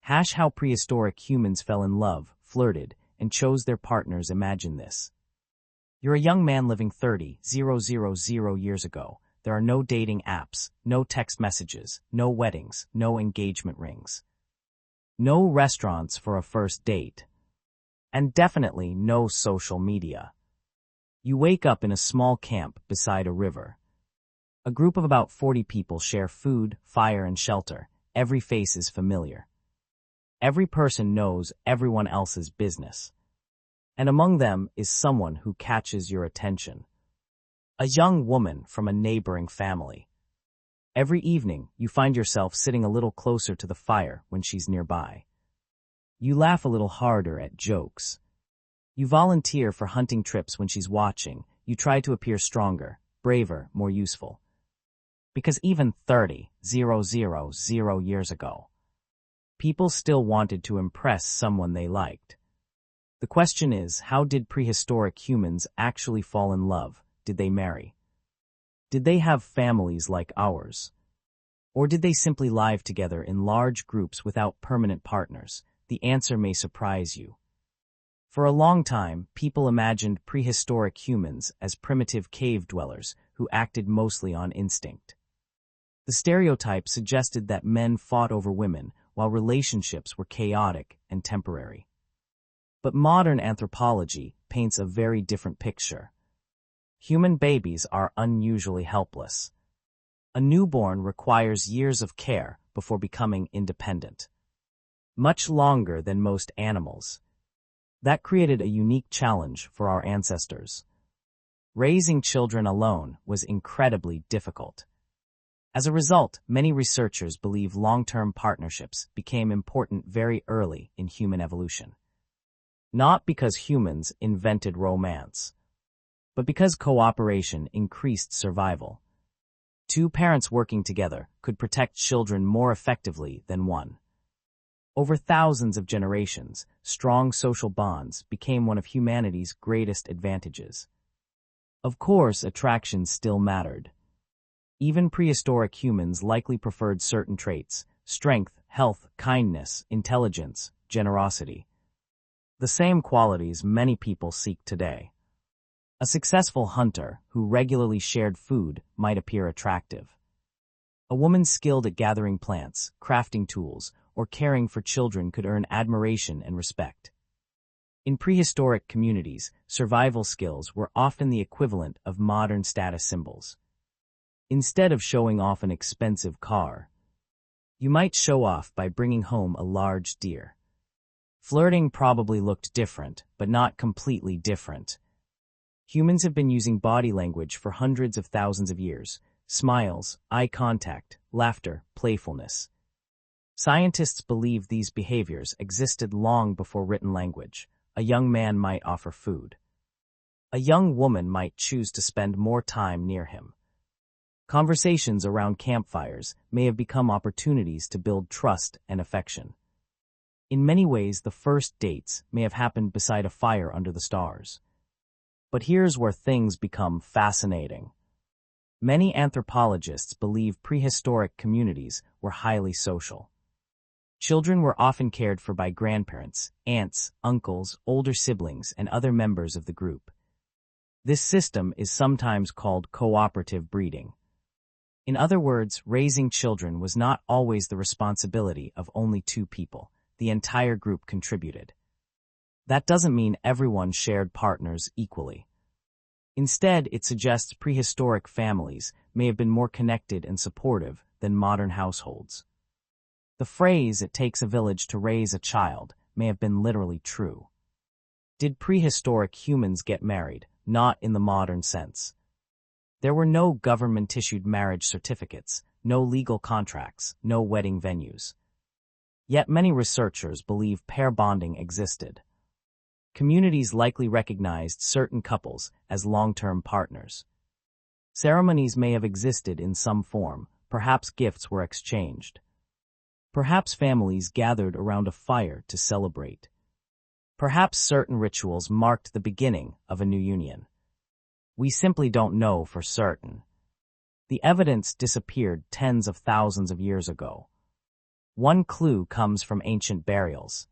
How prehistoric humans fell in love, flirted, and chose their partners. Imagine this. You're a young man living 30,000 years ago. There are no dating apps, no text messages, no weddings, no engagement rings. No restaurants for a first date. And definitely no social media. You wake up in a small camp beside a river. A group of about 40 people share food, fire, and shelter. Every face is familiar. Every person knows everyone else's business. And among them is someone who catches your attention. A young woman from a neighboring family. Every evening, you find yourself sitting a little closer to the fire when she's nearby. You laugh a little harder at jokes. You volunteer for hunting trips when she's watching. You try to appear stronger, braver, more useful. Because even 30,000 years ago, people still wanted to impress someone they liked. The question is, how did prehistoric humans actually fall in love? Did they marry? Did they have families like ours? Or did they simply live together in large groups without permanent partners? The answer may surprise you. For a long time, people imagined prehistoric humans as primitive cave dwellers who acted mostly on instinct. The stereotype suggested that men fought over women while relationships were chaotic and temporary. But modern anthropology paints a very different picture. Human babies are unusually helpless. A newborn requires years of care before becoming independent. Much longer than most animals. That created a unique challenge for our ancestors. Raising children alone was incredibly difficult. As a result, many researchers believe long-term partnerships became important very early in human evolution. Not because humans invented romance, but because cooperation increased survival. Two parents working together could protect children more effectively than one. Over thousands of generations, strong social bonds became one of humanity's greatest advantages. Of course, attraction still mattered. Even prehistoric humans likely preferred certain traits: strength, health, kindness, intelligence, generosity. The same qualities many people seek today. A successful hunter who regularly shared food might appear attractive. A woman skilled at gathering plants, crafting tools, or caring for children could earn admiration and respect. In prehistoric communities, survival skills were often the equivalent of modern status symbols. Instead of showing off an expensive car, you might show off by bringing home a large deer. Flirting probably looked different, but not completely different. Humans have been using body language for hundreds of thousands of years: smiles, eye contact, laughter, playfulness. Scientists believe these behaviors existed long before written language. A young man might offer food. A young woman might choose to spend more time near him. Conversations around campfires may have become opportunities to build trust and affection. In many ways, the first dates may have happened beside a fire under the stars. But here's where things become fascinating. Many anthropologists believe prehistoric communities were highly social. Children were often cared for by grandparents, aunts, uncles, older siblings, and other members of the group. This system is sometimes called cooperative breeding. In other words, raising children was not always the responsibility of only two people. The entire group contributed. That doesn't mean everyone shared partners equally. Instead, it suggests prehistoric families may have been more connected and supportive than modern households. The phrase, "it takes a village to raise a child," may have been literally true. Did prehistoric humans get married? Not in the modern sense. There were no government-issued marriage certificates, no legal contracts, no wedding venues. Yet many researchers believe pair bonding existed. Communities likely recognized certain couples as long-term partners. Ceremonies may have existed in some form, perhaps gifts were exchanged. Perhaps families gathered around a fire to celebrate. Perhaps certain rituals marked the beginning of a new union. We simply don't know for certain. The evidence disappeared tens of thousands of years ago. One clue comes from ancient burials.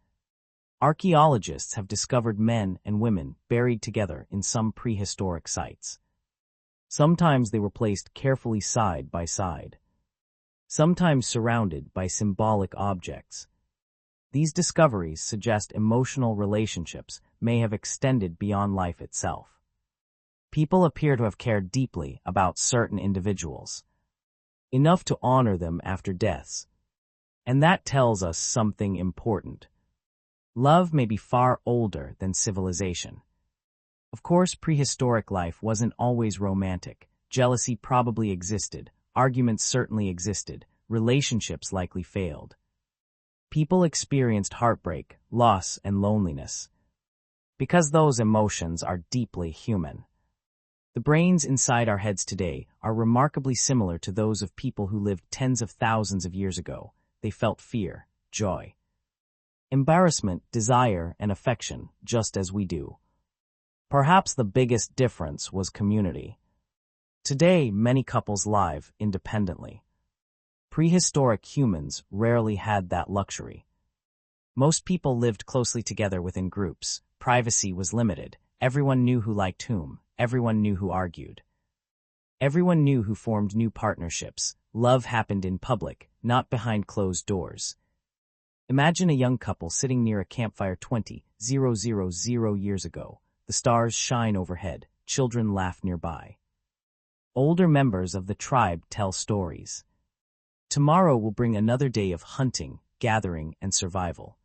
Archaeologists have discovered men and women buried together in some prehistoric sites. Sometimes they were placed carefully side by side, sometimes surrounded by symbolic objects. These discoveries suggest emotional relationships may have extended beyond life itself. People appear to have cared deeply about certain individuals, enough to honor them after deaths. And that tells us something important. Love may be far older than civilization. Of course, prehistoric life wasn't always romantic. Jealousy probably existed, arguments certainly existed, relationships likely failed. People experienced heartbreak, loss, and loneliness, because those emotions are deeply human. The brains inside our heads today are remarkably similar to those of people who lived tens of thousands of years ago. They felt fear, joy, embarrassment, desire, and affection, just as we do. Perhaps the biggest difference was community. Today, many couples live independently. Prehistoric humans rarely had that luxury. Most people lived closely together within groups. Privacy was limited. Everyone knew who liked whom. Everyone knew who argued. Everyone knew who formed new partnerships. Love happened in public, not behind closed doors. Imagine a young couple sitting near a campfire 20,000 years ago. The stars shine overhead. Children laugh nearby. Older members of the tribe tell stories. Tomorrow will bring another day of hunting, gathering, and survival.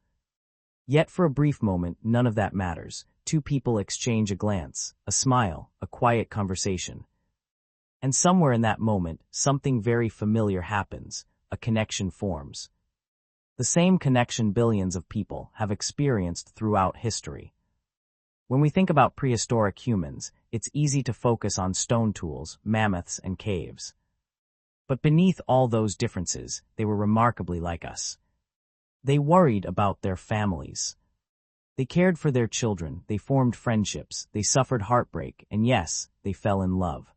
Yet for a brief moment, none of that matters. Two people exchange a glance, a smile, a quiet conversation. And somewhere in that moment, something very familiar happens. A connection forms. The same connection billions of people have experienced throughout history. When we think about prehistoric humans, it's easy to focus on stone tools, mammoths, and caves. But beneath all those differences, they were remarkably like us. They worried about their families. They cared for their children, they formed friendships, they suffered heartbreak, and yes, they fell in love.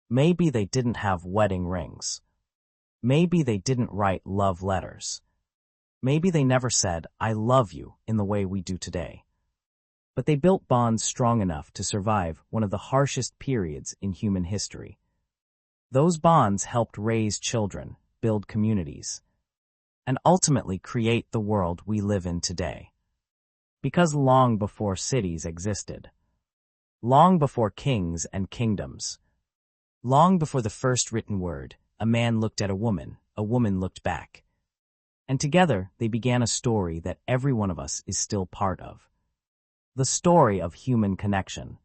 Maybe they didn't have wedding rings. Maybe they didn't write love letters. Maybe they never said, "I love you," in the way we do today. But they built bonds strong enough to survive one of the harshest periods in human history. Those bonds helped raise children, build communities, and ultimately create the world we live in today. Because long before cities existed, long before kings and kingdoms, long before the first written word, a man looked at a woman looked back. And together they began a story that every one of us is still part of. The story of human connection.